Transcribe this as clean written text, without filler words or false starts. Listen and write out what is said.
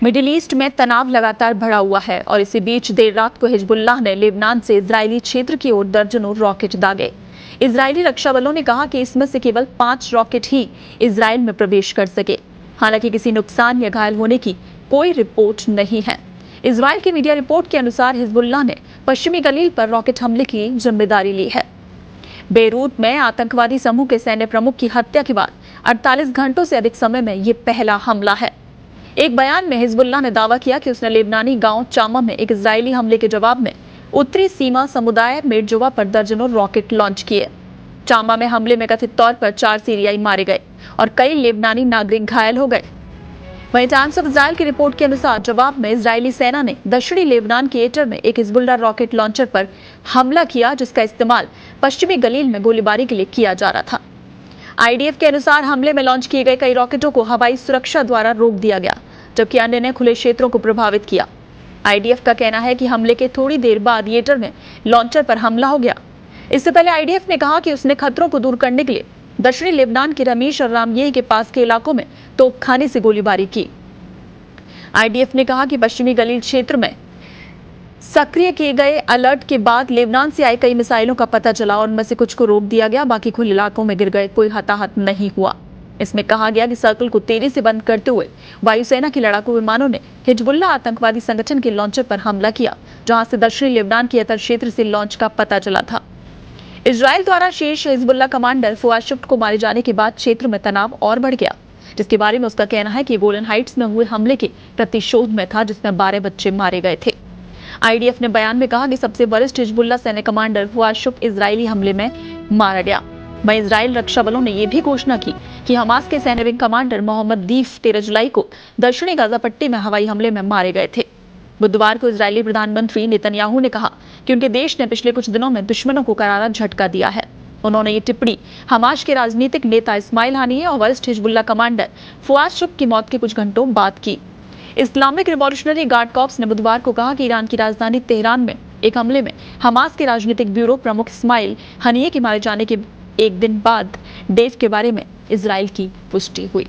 Middle east में तनाव लगातार बढ़ा हुआ है और इसी बीच देर रात को हिजबुल्लाह ने लेबनान से इजरायली क्षेत्र की ओर दर्जनों रॉकेट दागे। इजरायली रक्षा बलों ने कहा कि इसमें से केवल 5 रॉकेट ही इजराइल में प्रवेश कर सके। हालांकि किसी नुकसान या घायल होने की कोई रिपोर्ट नहीं है। इजराइल की मीडिया रिपोर्ट के अनुसार हिजबुल्लाह ने पश्चिमी गलील पर रॉकेट हमले की जिम्मेदारी ली है। बेरूत में आतंकवादी समूह के सैन्य प्रमुख की हत्या के बाद 48 घंटों से अधिक समय में ये पहला हमला है। एक बयान में हिजबुल्लाह ने दावा किया कि उसने लेबनानी गांव चामा में एक इजरायली हमले के जवाब में उत्तरी सीमा समुदाय मेडजोवा पर दर्जनों रॉकेट लॉन्च किए। चामा में हमले में कथित तौर पर 4 सीरियाई मारे गए और कई लेबनानी नागरिक घायल हो गए। वहीं टाइम्स ऑफ इजराइल की रिपोर्ट के अनुसार जवाब में इजरायली सेना ने दक्षिणी लेबनान के एटर में एक हिजबुल्लाह रॉकेट लॉन्चर पर हमला किया, जिसका इस्तेमाल पश्चिमी गलील में गोलीबारी के लिए किया जा रहा था। आईडीएफ के अनुसार हमले में लॉन्च किए गए कई रॉकेटों को हवाई सुरक्षा द्वारा रोक दिया गया, जबकि अन्य ने खुले क्षेत्रों को प्रभावित किया। आईडीएफ का कहना है कि हमले के थोड़ी देर बाद येटर में लॉन्चर पर हमला हो गया। इससे पहले आईडीएफ ने कहा कि उसने खतरों को दूर करने के लिए दक्षिणी लेबनान के रमीश और रामयेह के पास के इलाकों में तोपखाने से गोलीबारी की। आईडीएफ ने कहा कि पश्चिमी गलील क्षेत्र में सक्रिय किए गए अलर्ट के बाद लेबनान से आई कई मिसाइलों का पता चला और उनमें से कुछ को रोक दिया गया, बाकी खुले इलाकों में गिर गए। कोई हताहत नहीं हुआ। इसमें कहा गया कि सर्कल को तेजी से बंद करते हुए वायुसेना के लड़ाकू विमानों ने हिजबुल्लाह आतंकवादी संगठन के लॉन्चर पर हमला किया, जहां से दक्षिणी लेबनान के अतर क्षेत्र से लॉन्च का पता चला था। इजराइल द्वारा शीर्ष हिजबुल्लाह कमांडर फुआद शुक्र को मारे जाने के बाद क्षेत्र में तनाव और बढ़ गया, जिसके बारे में उसका कहना है कि गोलन हाइट्स में हुए हमले के प्रतिशोध में था, जिसमें 12 बच्चे मारे गए थे। आईडीएफ ने बयान में कहा कि सबसे वरिष्ठ हिजबुल्लाह सैन्य कमांडर फुआद शुक्र इजरायली हमले में मारा गया। वहीं इजराइल रक्षा बलों ने यह भी घोषणा की कि हमास के सैन्य विंग कमांडर मोहम्मद दीफ 13 जुलाई को दक्षिणी गाजा पट्टी में हवाई हमले में मारे गए थे। बुधवार को इजरायली प्रधानमंत्री नेतन्याहू ने कहा कि उनके देश ने पिछले कुछ दिनों में दुश्मनों को करारा झटका दिया है। उन्होंने ये टिप्पणी हमास के राजनीतिक नेता इस्माइल हानिये और वरिष्ठ हिजबुल्लाह कमांडर फुआद शुक्र की मौत के कुछ घंटों बाद की। इस्लामिक रिवॉल्यूशनरी गार्ड कॉर्प्स ने बुधवार को कहा कि ईरान की राजधानी तेहरान में एक हमले में हमास के राजनीतिक ब्यूरो प्रमुख इस्माइल हानिये के मारे जाने के एक दिन बाद डेव के बारे में इजराइल की पुष्टि हुई।